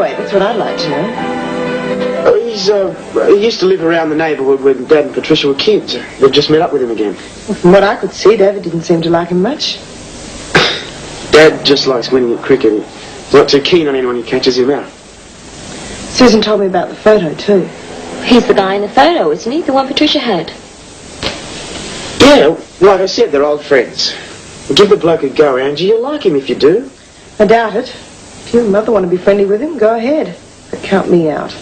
Anyway, that's what I'd like to know. He used to live around the neighbourhood when Dad and Patricia were kids. They've just met up with him again. Well, from what I could see, David didn't seem to like him much. Dad just likes winning at cricket. He's not too keen on anyone who catches him out. Susan told me about the photo, too. He's the guy in the photo, isn't he? The one Patricia had. Yeah, like I said, they're old friends. Well, give the bloke a go, Angie. You'll like him if you do. I doubt it. If you and Mother want to be friendly with him, go ahead. But count me out.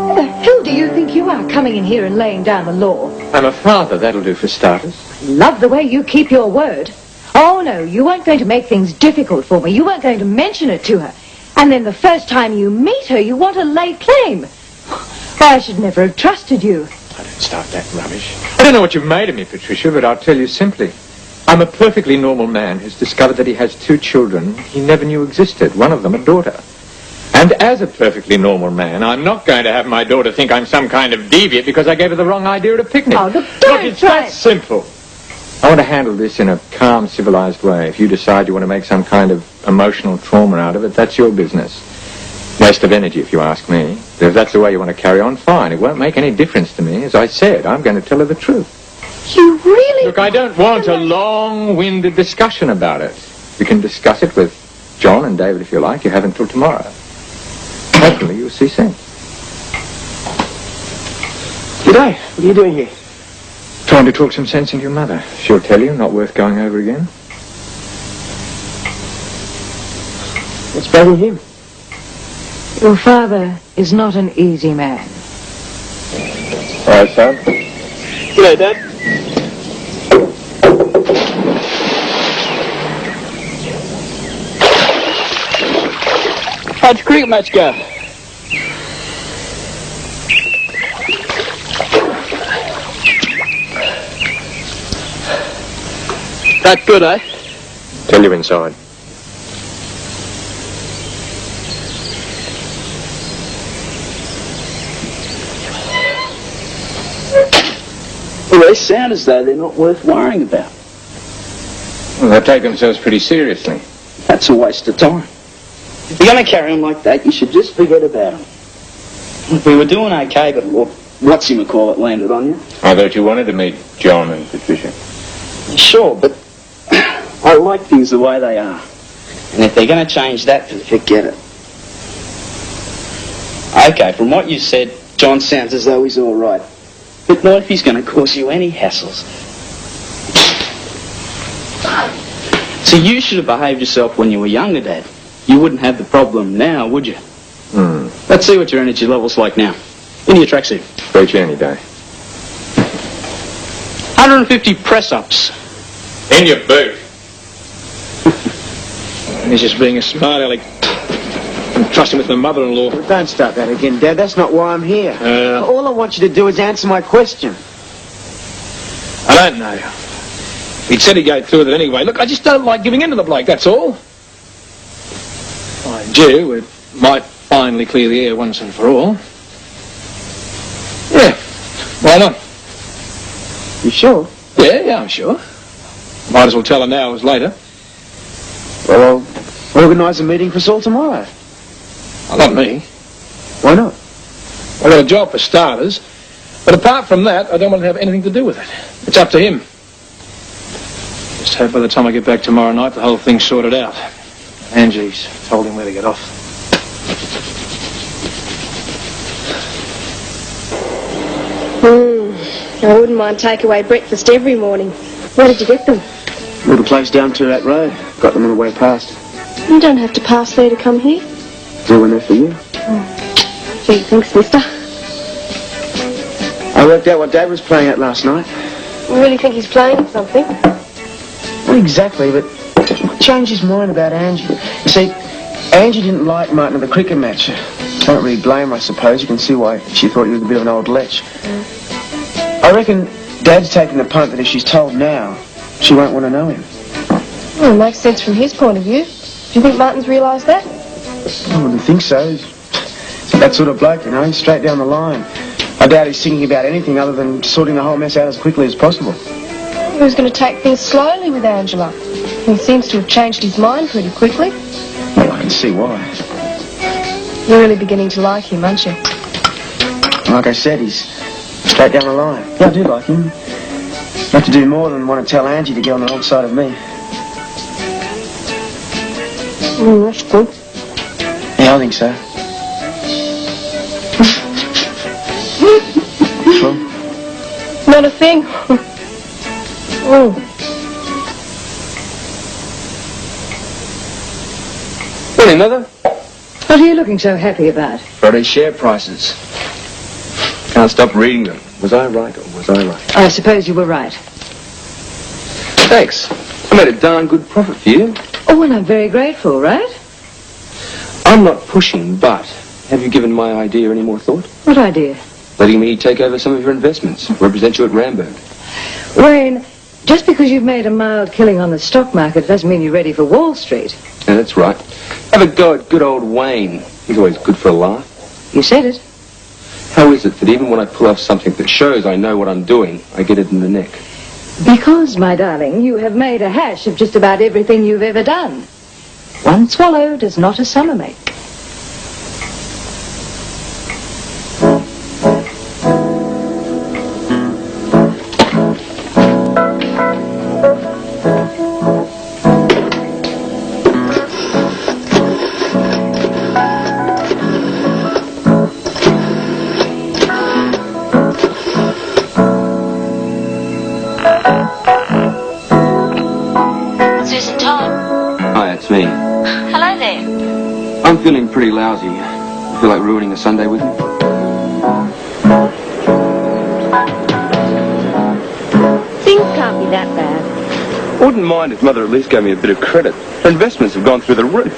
Who the hell do you think you are, coming in here and laying down the law? I'm a father, that'll do for starters. Love the way you keep your word. Oh, no, you weren't going to make things difficult for me. You weren't going to mention it to her. And then the first time you meet her, you want to lay claim. I should never have trusted you. I don't start that rubbish. I don't know what you've made of me, Patricia, but I'll tell you simply. I'm a perfectly normal man who's discovered that he has 2 children he never knew existed, one of them a daughter. And as a perfectly normal man, I'm not going to have my daughter think I'm some kind of deviant because I gave her the wrong idea at a picnic. Oh, look, it's that simple. I want to handle this in a calm, civilized way. If you decide you want to make some kind of emotional trauma out of it, that's your business. Waste of energy, if you ask me. But if that's the way you want to carry on, fine. It won't make any difference to me. As I said, I'm going to tell her the truth. You really... Look, I don't want a long-winded discussion about it. You can discuss it with John and David if you like. You have until tomorrow. Hopefully you'll see sense. G'day. What are you doing here? Trying to talk some sense into your mother. She'll tell you, not worth going over again. What's bugging him? Your father is not an easy man. All right, son. G'day, Dad. How'd your cricket match go? That good, eh? Tell you inside. Well, they sound as though they're not worth worrying about. Well, they take themselves pretty seriously. That's a waste of time. If you're going to carry on like that, you should just forget about them. We were doing okay, but what's-him-a-call-it landed on you. I thought you wanted to meet John and Patricia. Sure, but I like things the way they are. And if they're going to change that, forget it. Okay, from what you said, John sounds as though he's all right. But not if he's going to cause you any hassles. So you should have behaved yourself when you were younger, Dad. You wouldn't have the problem now, would you? Let's see what your energy level's like now. In your tracksuit. Great journey day. 150 press-ups. In your boot. And he's just being a smart aleck. I'm trusting with my mother-in-law. Well, don't start that again, Dad. That's not why I'm here. All I want you to do is answer my question. I don't know. He'd said he'd go through with it anyway. Look, I just don't like giving in to the bloke, that's all. Mind you, it might finally clear the air once and for all. Yeah, why not? You sure? Yeah, I'm sure. Might as well tell her now as later. Well, I'll organise a meeting for us all tomorrow. Well, not me. Why not? I've got a job for starters. But apart from that, I don't want to have anything to do with it. It's up to him. Just hope by the time I get back tomorrow night, the whole thing's sorted out. Angie's told him where to get off. I wouldn't mind takeaway breakfast every morning. Where did you get them? Little place down to that road. Got them on the way past. You don't have to pass there to come here. They went there for you. Gee, thanks, mister. I worked out what Dad was playing at last night. You really think he's playing something? Not exactly, but he changed his mind about Angie. You see, Angie didn't like Martin at the cricket match. Don't really blame her, I suppose. You can see why she thought he was a bit of an old lech. I reckon Dad's taking the punt that if she's told now, she won't want to know him. Well, it makes sense from his point of view. Do you think Martin's realised that? I wouldn't think so. He's that sort of bloke, you know, straight down the line. I doubt he's thinking about anything other than sorting the whole mess out as quickly as possible. He was going to take things slowly with Angela. He seems to have changed his mind pretty quickly. Well, I can see why. You're really beginning to like him, aren't you? Like I said, he's straight down the line. Yeah, I do like him. You have to do more than want to tell Angie to get on the wrong side of me. That's good. Yeah, I think so. Well, Not a thing. Morning, Mother. What are you looking so happy about? Friday's share prices. Can't stop reading them. Was I right or was I right? I suppose you were right. Thanks. I made a darn good profit for you. Oh, well, I'm very grateful, right? I'm not pushing, but have you given my idea any more thought? What idea? Letting me take over some of your investments, represent you at Ramberg. Wayne, just because you've made a mild killing on the stock market doesn't mean you're ready for Wall Street. Yeah, that's right. Have a go at good old Wayne. He's always good for a laugh. You said it. How is it that even when I pull off something that shows I know what I'm doing, I get it in the neck? Because, my darling, you have made a hash of just about everything you've ever done. One swallow does not a summer make. Me. Hello there. I'm feeling pretty lousy. You feel like ruining a Sunday with me? Things can't be that bad. I wouldn't mind if Mother at least gave me a bit of credit. Her investments have gone through the roof.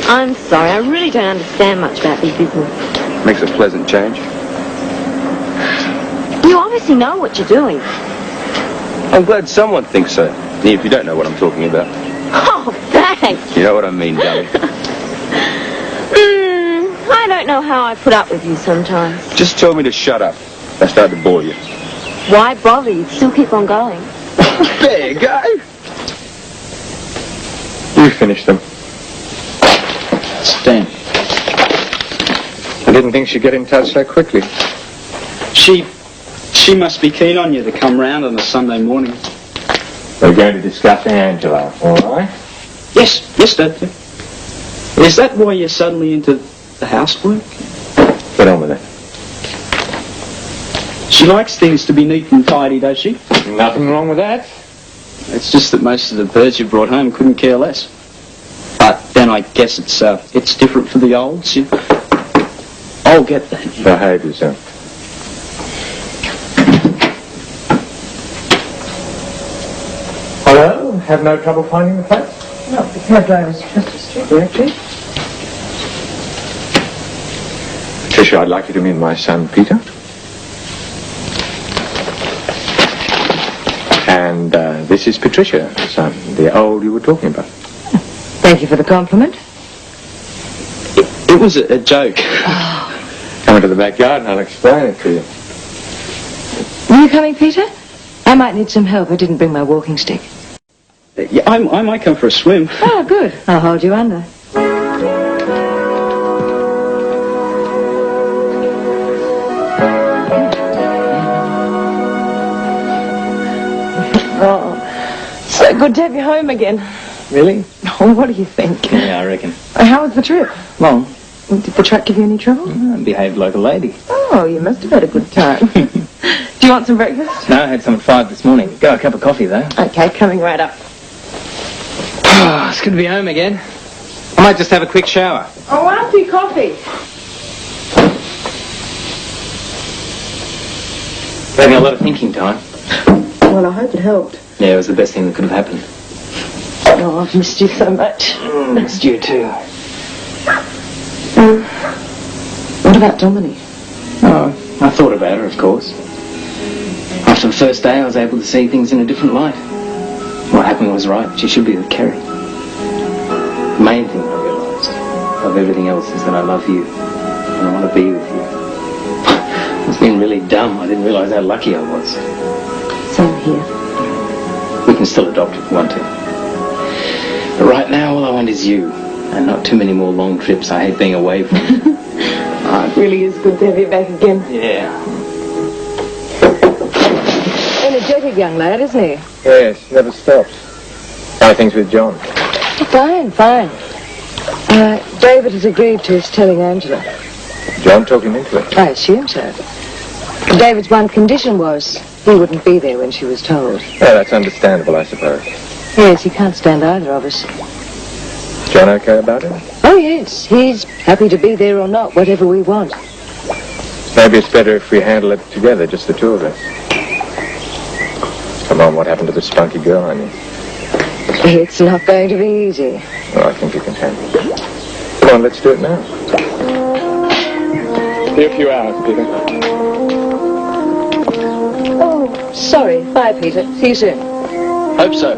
I'm sorry, I really don't understand much about this business. Makes a pleasant change. You obviously know what you're doing. I'm glad someone thinks so. Even if you don't know what I'm talking about. Oh, thanks. You know what I mean, darling. I don't know how I put up with you sometimes. Just tell me to shut up. I started to bore you. Why bother? You'd still keep on going. There you go. You finished them. Stan. I didn't think she'd get in touch so quickly. She must be keen on you to come round on a Sunday morning. We're going to discuss Angela, all right? Yes, Dad. Is that why you're suddenly into the housework? Get on with it. She likes things to be neat and tidy, does she? Nothing wrong with that. It's just that most of the birds you brought home couldn't care less. But then I guess it's different for the olds. I'll get that. Behave yourself. Hello? Have no trouble finding the place? No, the cab driver's just a street directory. Patricia, I'd like you to meet my son, Peter. And this is Patricia, son, the old you were talking about. Thank you for the compliment. It was a joke. Come into the backyard and I'll explain it to you. Are you coming, Peter? I might need some help. I didn't bring my walking stick. Yeah, I might come for a swim. Oh, good. I'll hold you under. Oh, so good to have you home again. Really? Oh, what do you think? Yeah, I reckon. How was the trip? Long. Did the truck give you any trouble? Behaved like a lady. Oh, you must have had a good time. Do you want some breakfast? No, I had some at 5 this morning. Go a cup of coffee, though. Okay, coming right up. Oh, it's good to be home again. I might just have a quick shower. Oh, after your coffee. Having a lot of thinking time. Well, I hope it helped. Yeah, it was the best thing that could have happened. Oh, I've missed you so much. Missed you too. What about Dominique? Oh, I thought about her, of course. After the first day, I was able to see things in a different light. What happened was right. She should be with Kerry. The main thing I realised, of everything else, is that I love you. And I want to be with you. I was being really dumb. I didn't realise how lucky I was. Same here. We can still adopt if you want to. But right now, all I want is you. And not too many more long trips. I hate being away from you. Oh, it really is good to have you back again. Yeah. Energetic young lad, isn't he? Yes, never stops. How are things with John? Fine, fine. David has agreed to his telling Angela. John talked him into it. I assume so. David's one condition was he wouldn't be there when she was told. Well, that's understandable, I suppose. Yes, he can't stand either of us. John okay about it? Oh, yes. He's happy to be there or not, whatever we want. Maybe it's better if we handle it together, just the two of us. Come on, what happened to the spunky girl, honey? It's not going to be easy. Oh, I think you can handle it. Come on, let's do it now. Be a few hours, Peter. Oh, sorry. Bye, Peter. See you soon. Hope so.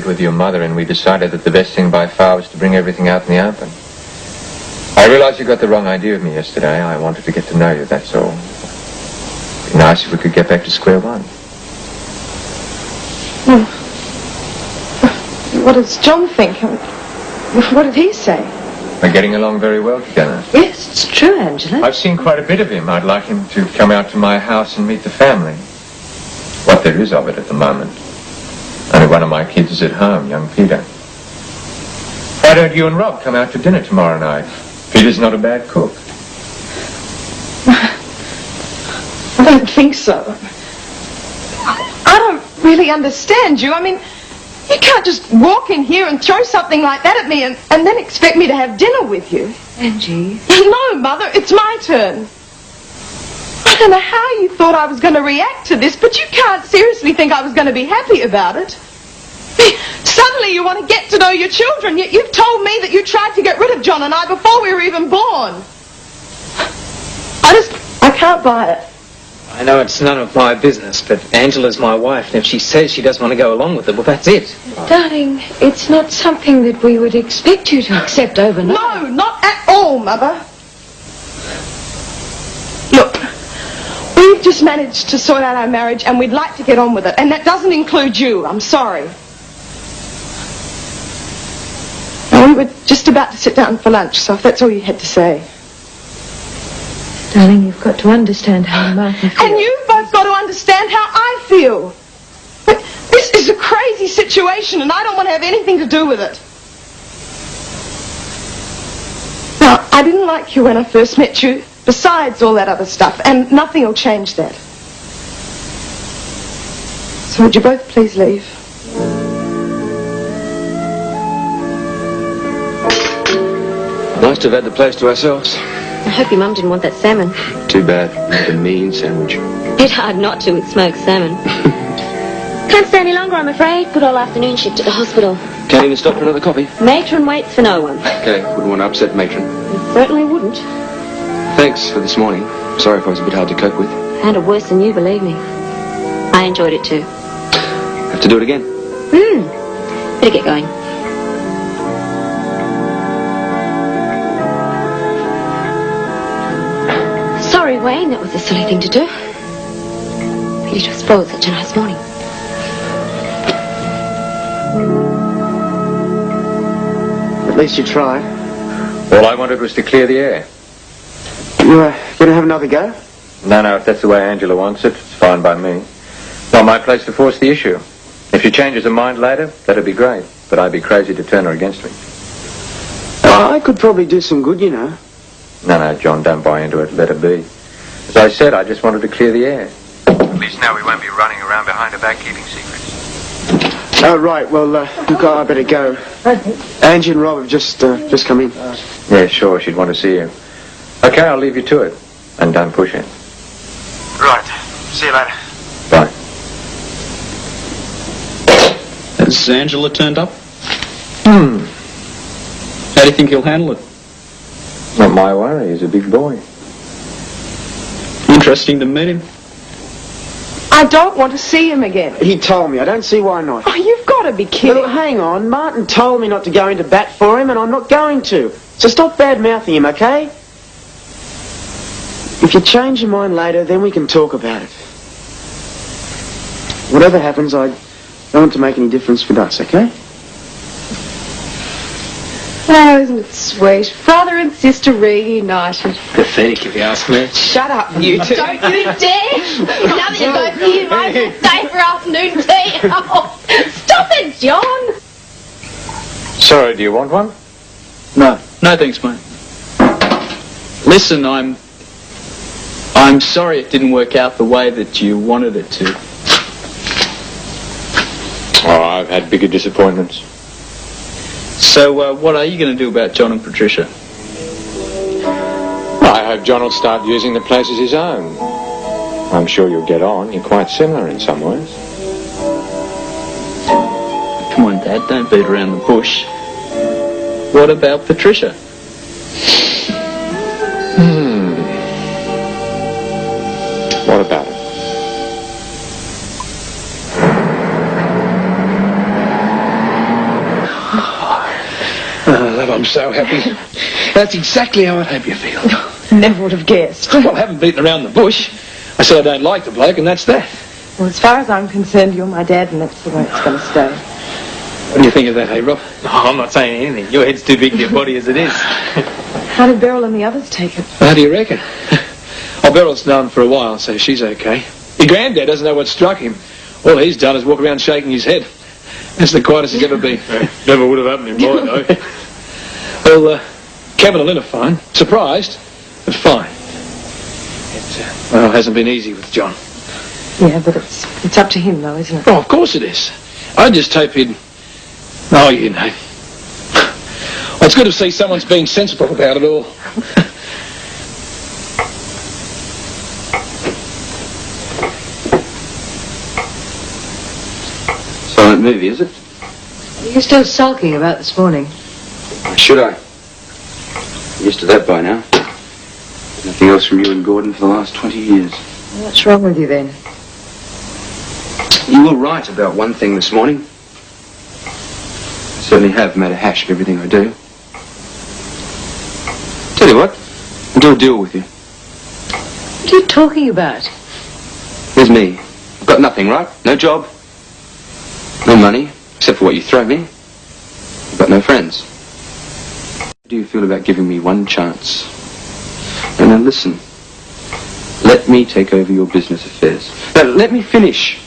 With your mother, and we decided that the best thing by far was to bring everything out in the open. I realized you got the wrong idea of me yesterday. I wanted to get to know you, that's all. It'd be nice if we could get back to square one. What does John think? What did he say? We're getting along very well together. Yes, it's true, Angela. I've seen quite a bit of him. I'd like him to come out to my house and meet the family. What there is of it at the moment. Only one of my kids is at home, young Peter. Why don't you and Rob come out to dinner tomorrow night? Peter's not a bad cook. I don't think so. I don't really understand you. I mean, you can't just walk in here and throw something like that at me and then expect me to have dinner with you. Angie. No, Mother, it's my turn. I don't know how you thought I was going to react to this, but you can't seriously think I was going to be happy about it. Suddenly you want to get to know your children, yet you've told me that you tried to get rid of John and I before we were even born. I can't buy it. I know it's none of my business, but Angela's my wife, and if she says she doesn't want to go along with it, well, that's it. Darling, it's not something that we would expect you to accept overnight. No, not at all, Mother. Look, we've just managed to sort out our marriage and we'd like to get on with it, and that doesn't include you. I'm sorry. And we were just about to sit down for lunch, so if that's all you had to say. Darling, you've got to understand how Martin feels. And you've both got to understand how I feel. But this is a crazy situation and I don't want to have anything to do with it. Now, I didn't like you when I first met you, besides all that other stuff, and nothing will change that. So would you both please leave? Nice to have had the place to ourselves. I hope your mum didn't want that salmon. Too bad. Made a mean sandwich. Bit hard not to with smoked salmon. Can't stay any longer, I'm afraid. Good old afternoon shift at the hospital. Can't even stop for another coffee. Matron waits for no one. Okay, wouldn't want to upset Matron. Certainly wouldn't. Thanks for this morning. Sorry if I was a bit hard to cope with. Handled worse than you, believe me. I enjoyed it too. Have to do it again. Better get going. Sorry, Wayne, that was a silly thing to do. Pity to have spoiled such a nice morning. At least you tried. All I wanted was to clear the air. You gonna have another go? No, if that's the way Angela wants it, it's fine by me. Not my place to force the issue. If she changes her mind later, that'd be great. But I'd be crazy to turn her against me. Oh, I could probably do some good, you know. No, John, don't buy into it. Let her be. As I said, I just wanted to clear the air. At least now we won't be running around behind her back keeping secrets. Oh, right. Well, look, I better go. Angie and Rob have just come in. Yeah, sure. She'd want to see you. Okay, I'll leave you to it. And don't push it. Right. See you later. Bye. Has Angela turned up? How do you think he'll handle it? Not my worry. He's a big boy. Interesting to meet him. I I don't want to see him again. He told me. I don't see why not. Oh, you've got to be kidding. Look, hang on. Martin told me not to go into bat for him, and I'm not going to. So stop bad-mouthing him, okay? If you change your mind later, then we can talk about it. Whatever happens, I don't want to make any difference with us, okay? Oh, isn't it sweet? Father and sister reunited. Pathetic, if you ask me. Shut up, you two. Don't you dare! Now that you're both here, might as well stay for afternoon tea. Oh, stop it, John! Sorry, do you want one? No thanks, mate. Listen, I'm sorry it didn't work out the way that you wanted it to. Oh, I've had bigger disappointments. So, what are you going to do about John and Patricia? I hope John will start using the place as his own. I'm sure you'll get on. You're quite similar in some ways. Come on, Dad, don't beat around the bush. What about Patricia? What about it? Oh, love, I'm so happy. That's exactly how I'd hope you feel. Never would have guessed. Well, I haven't beaten around the bush. I said I don't like the bloke, and that's that. Well, as far as I'm concerned, you're my dad, and that's the way it's going to stay. What do you think of that, hey, Rob? Oh, I'm not saying anything. Your head's too big for your body as it is. How did Beryl and the others take it? How do you reckon? Oh, Beryl's known for a while, so she's okay. Your granddad doesn't know what struck him. All he's done is walk around shaking his head. That's the quietest he's ever been. Never would have happened in mine, though. Well, Kevin and Lynn are fine. Surprised, but fine. It hasn't been easy with John. Yeah, but it's up to him, though, isn't it? Oh, of course it is. I just hope he'd... Oh, you know. Well, it's good to see someone's being sensible about it all. Silent movie, is it? You're still sulking about this morning. Should I? I'm used to that by now. Nothing else from you and Gordon for the last 20 years. What's wrong with you then? You were right about one thing this morning. I certainly have made a hash of everything I do. Tell you what, I'll do a deal with you. What are you talking about? Here's me. I've got nothing, right? No job. No money, except for what you throw me. I've got no friends. How do you feel about giving me one chance? And now listen. Let me take over your business affairs. Now, let me finish.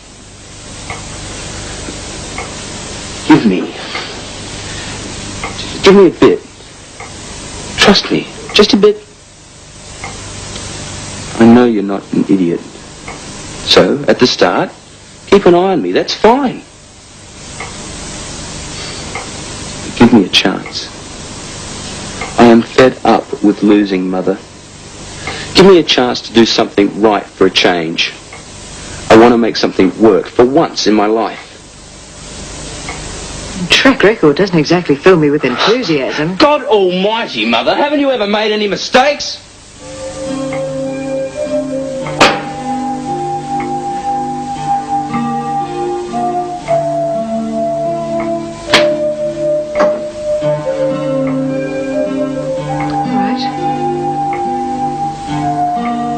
Give me a bit. Trust me, just a bit. I know you're not an idiot. So, at the start, keep an eye on me. That's fine. But give me a chance. I am fed up with losing, Mother. Give me a chance to do something right for a change. I want to make something work for once in my life. Track record doesn't exactly fill me with enthusiasm. God almighty, Mother, haven't you ever made any mistakes? All right.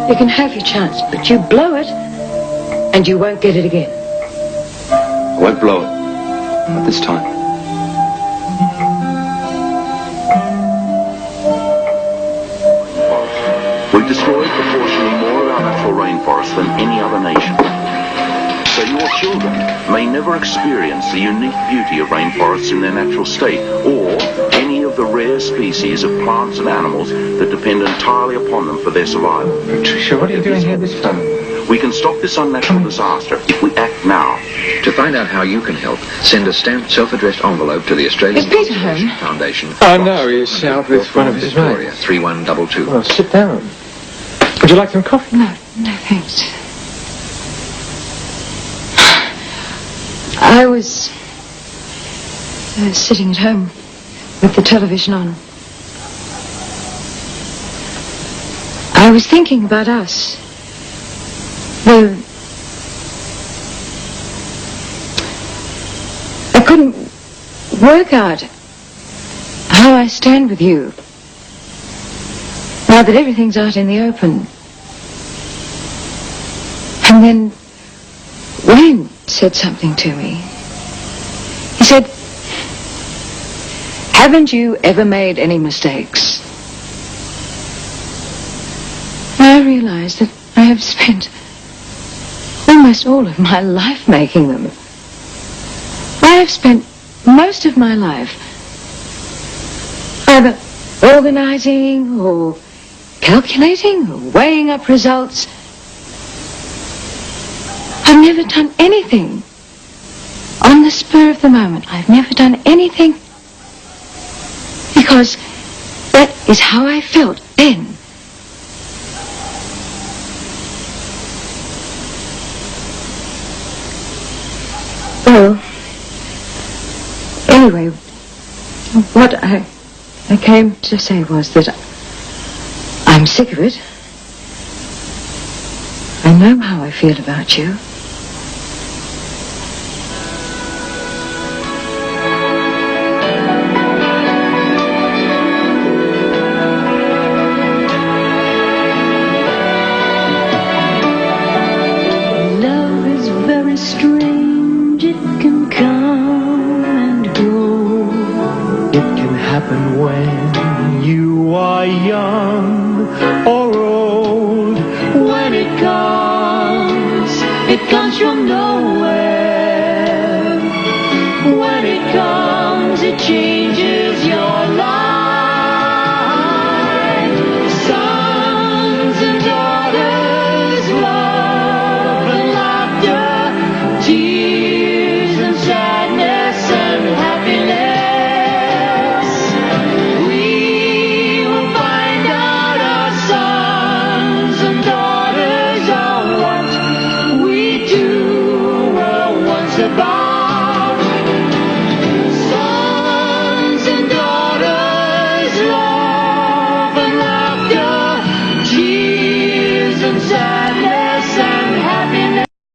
You can have your chance, but you blow it, and you won't get it again. I won't blow it. Not this time. We've destroyed proportionally more of our natural rainforest than any other nation. So your children may never experience the unique beauty of rainforests in their natural state, or any of the rare species of plants and animals that depend entirely upon them for their survival. Patricia, what are you doing here this time? We can stop this unnatural disaster if we act now. To find out how you can help, send a stamped self-addressed envelope to the Australian Is Peter home? Foundation. Oh, no, he's out with one of his Victoria, mates. 3122. Well, sit down. Would you like some coffee? No, thanks. I was sitting at home with the television on. I was thinking about us. work out how I stand with you. Now that everything's out in the open. And then Wayne said something to me. He said, haven't you ever made any mistakes? I realized that I have spent almost all of my life making them. I have spent most of my life either organizing or calculating or weighing up results. I've never done anything on the spur of the moment. I've never done anything because that is how I felt then. Well, anyway, what I came to say was that I'm sick of it. I know how I feel about you. Love is very strange. It can come and go. It can happen when you are young or old. When it comes from nowhere. When it comes, it changes.